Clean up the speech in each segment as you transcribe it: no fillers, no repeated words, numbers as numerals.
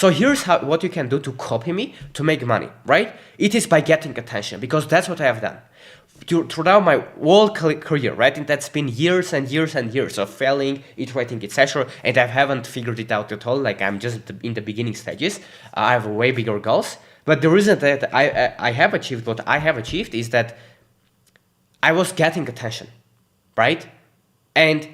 So here's what you can do to copy me to make money, right? It is by getting attention, because that's what I have done. Throughout my whole career, right? And that's been years and years and years of failing, iterating, etc. And I haven't figured it out at all. Like, I'm just in the beginning stages. I have way bigger goals. But the reason that I have achieved what I have achieved is that I was getting attention, right? And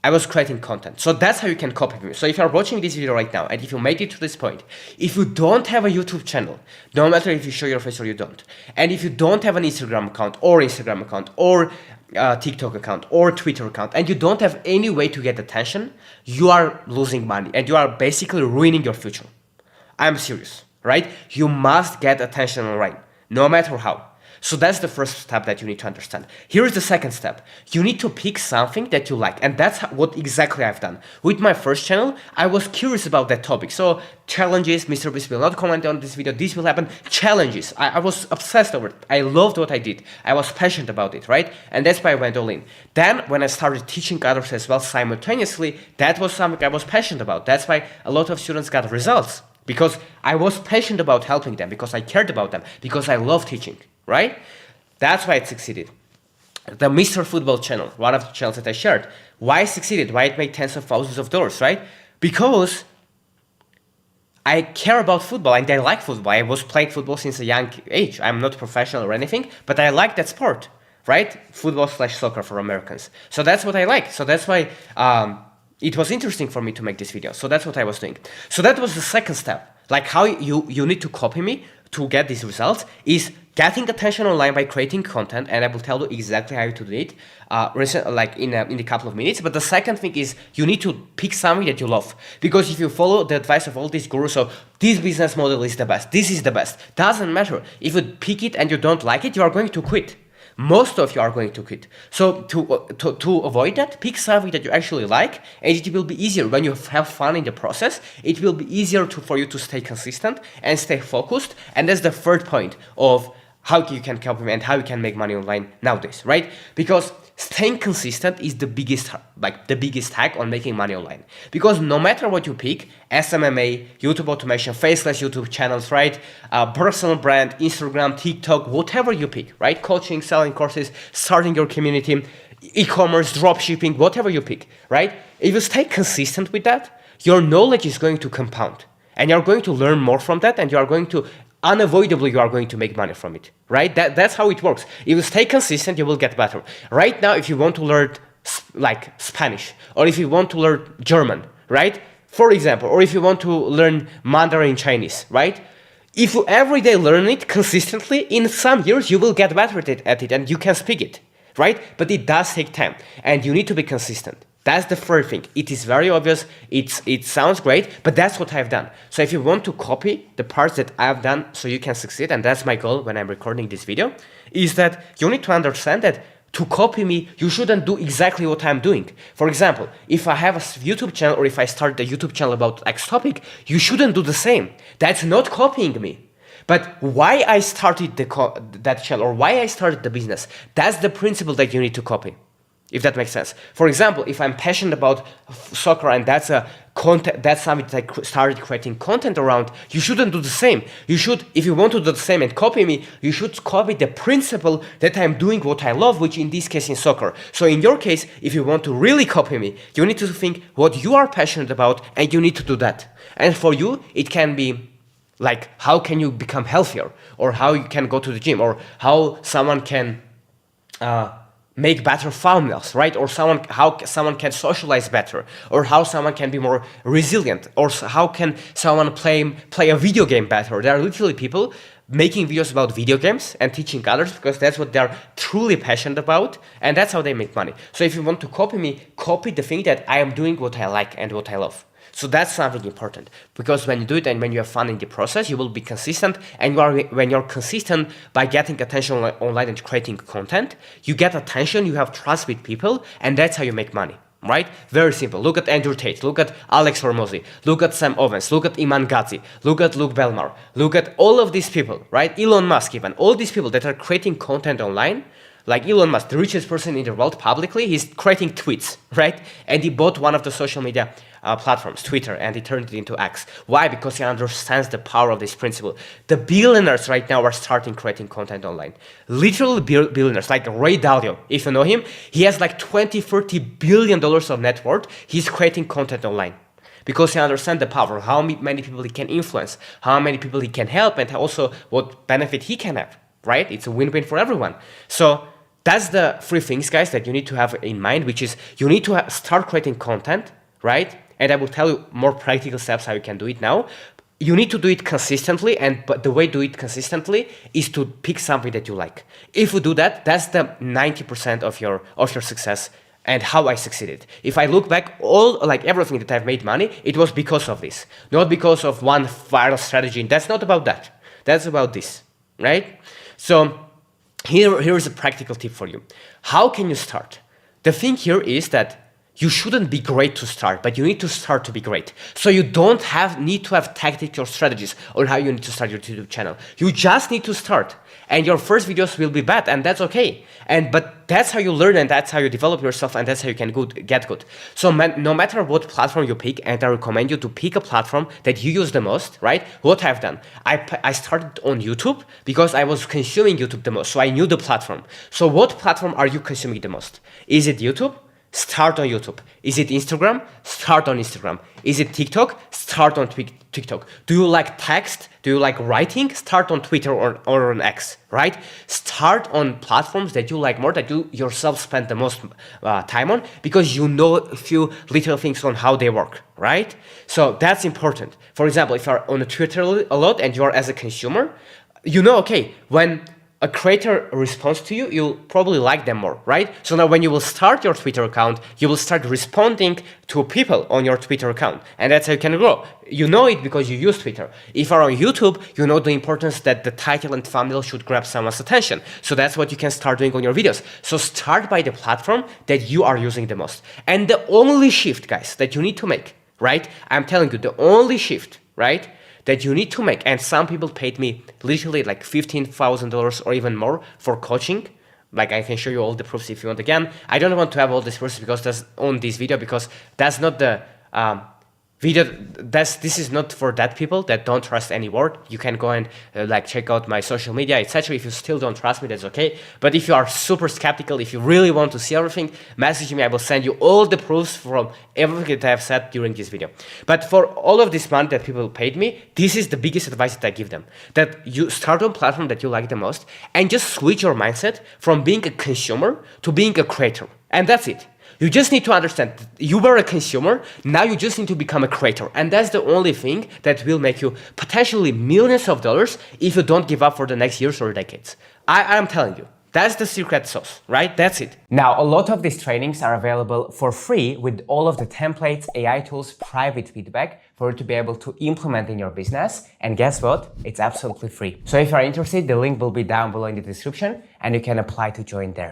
I was creating content. So that's how you can copy me. So if you're watching this video right now, and if you made it to this point, if you don't have a YouTube channel, no matter if you show your face or you don't, and if you don't have an Instagram account or TikTok account or Twitter account, and you don't have any way to get attention, you are losing money and you are basically ruining your future. I'm serious, right? You must get attention online, no matter how. So that's the first step that you need to understand. Here is the second step. You need to pick something that you like. And that's what exactly I've done. With my first channel, I was curious about that topic. So challenges, Mr. Beast will not comment on this video, this will happen. Challenges, I was obsessed over it. I loved what I did. I was passionate about it, right? And that's why I went all in. Then when I started teaching others as well simultaneously, that was something I was passionate about. That's why a lot of students got results. Because I was passionate about helping them, because I cared about them, because I love teaching. Right? That's why it succeeded. The Mr. Football channel, one of the channels that I shared, why it succeeded, why it made tens of thousands of dollars, right? Because I care about football and I like football. I was playing football since a young age. I'm not professional or anything, but I like that sport, right? Football/soccer for Americans. So that's what I like. So that's why it was interesting for me to make this video. So that's what I was doing. So that was the second step. Like how you need to copy me to get these results is getting attention online by creating content, and I will tell you exactly how to do it like in a couple of minutes. But the second thing is you need to pick something that you love, because if you follow the advice of all these gurus, so this business model is the best, this is the best, doesn't matter. If you pick it and you don't like it, you are going to quit. Most of you are going to quit. So to avoid that, pick something that you actually like, and it will be easier when you have fun in the process. It will be easier for you to stay consistent and stay focused. And that's the third point of how you can copy and how you can make money online nowadays, right? Because staying consistent is the biggest hack on making money online. Because no matter what you pick, SMMA, YouTube automation, faceless YouTube channels, right? Personal brand, Instagram, TikTok, whatever you pick, right? Coaching, selling courses, starting your community, e-commerce, dropshipping, whatever you pick, right? If you stay consistent with that, your knowledge is going to compound. And you're going to learn more from that, and you are going to unavoidably you are going to make money from it, right? That's how it works. If you stay consistent, you will get better. Right now, if you want to learn like Spanish, or if you want to learn German, right? For example, or if you want to learn Mandarin Chinese, right? If you every day learn it consistently, in some years you will get better at it and you can speak it, right? But it does take time and you need to be consistent. That's the first thing. It is very obvious. It sounds great, but that's what I've done. So if you want to copy the parts that I've done so you can succeed, and that's my goal when I'm recording this video, is that you need to understand that to copy me, you shouldn't do exactly what I'm doing. For example, if I have a YouTube channel or if I start a YouTube channel about X topic, you shouldn't do the same. That's not copying me. But why I started that channel or why I started the business, that's the principle that you need to copy. If that makes sense. For example, if I'm passionate about soccer and that's something that I started creating content around, you shouldn't do the same. You should, if you want to do the same and copy me, you should copy the principle that I'm doing what I love, which in this case is soccer. So in your case, if you want to really copy me, you need to think what you are passionate about and you need to do that. And for you, it can be like how can you become healthier, or how you can go to the gym, or how someone can make better thumbnails, right? Or how someone can socialize better, or how someone can be more resilient, or how can someone play a video game better. There are literally people making videos about video games and teaching others because that's what they're truly passionate about, and that's how they make money. So if you want to copy me, copy the thing that I am doing what I like and what I love. So that's something important, because when you do it and when you have fun in the process, you will be consistent. And when you're consistent by getting attention online and creating content, you get attention, you have trust with people, and that's how you make money, right? Very simple. Look at Andrew Tate, look at Alex Hormozi, look at Sam Ovens, look at Iman Gadzhi, look at Luke Belmar, look at all of these people, right? Elon Musk even, all these people that are creating content online. Like Elon Musk, the richest person in the world publicly, he's creating tweets, right? And he bought one of the social media platforms, Twitter, and he turned it into X. Why? Because he understands the power of this principle. The billionaires right now are starting creating content online. Literally billionaires, like Ray Dalio, if you know him, he has like $20-30 billion of net worth. He's creating content online because he understands the power, how many people he can influence, how many people he can help, and also what benefit he can have, right? It's a win-win for everyone. So that's the three things, guys, that you need to have in mind, which is you need to start creating content, right? And I will tell you more practical steps how you can do it now. You need to do it consistently, but the way to do it consistently is to pick something that you like. If you do that, that's the 90% of your success and how I succeeded. If I look back, everything that I've made money, it was because of this, not because of one viral strategy. And that's not about that. That's about this, right? So here is a practical tip for you. How can you start? The thing here is that you shouldn't be great to start, but you need to start to be great. So you don't need to have tactics or strategies on how you need to start your YouTube channel. You just need to start. And your first videos will be bad, and that's okay. But that's how you learn, and that's how you develop yourself, and that's how you can get good. So no matter what platform you pick, and I recommend you to pick a platform that you use the most, right? What I've done, I started on YouTube because I was consuming YouTube the most, so I knew the platform. So what platform are you consuming the most? Is it YouTube? Start on YouTube. Is it Instagram? Start on Instagram. Is it TikTok? Start on TikTok. Do you like text? Do you like writing? Start on Twitter or on X, right? Start on platforms that you like more, that you yourself spend the most time on, because you know a few little things on how they work, right? So that's important. For example, if you're on Twitter a lot and you're as a consumer, you know, okay, when a creator responds to you, you'll probably like them more, right? So now when you will start your Twitter account, you will start responding to people on your Twitter account. And that's how you can grow. You know it because you use Twitter. If you're on YouTube, you know the importance that the title and thumbnail should grab someone's attention. So that's what you can start doing on your videos. So start by the platform that you are using the most. And the only shift, guys, that you need to make, right? I'm telling you, the only shift, right, that you need to make, and some people paid me literally like $15,000 or even more for coaching. Like, I can show you all the proofs if you want. Again, I don't want to have all these proofs because that's on this video, because that's not the video. This is not for that people that don't trust any word. You can go and check out my social media, etc. If you still don't trust me, that's okay. But if you are super skeptical, if you really want to see everything, message me. I will send you all the proofs from everything that I have said during this video. But for all of this money that people paid me, this is the biggest advice that I give them: that you start on a platform that you like the most, and just switch your mindset from being a consumer to being a creator. And that's it. You just need to understand you were a consumer, now you just need to become a creator. And that's the only thing that will make you potentially millions of dollars if you don't give up for the next years or decades. I'm telling you, that's the secret sauce, right? That's it. Now, a lot of these trainings are available for free with all of the templates, AI tools, private feedback for you to be able to implement in your business. And guess what? It's absolutely free. So if you're interested, the link will be down below in the description and you can apply to join there.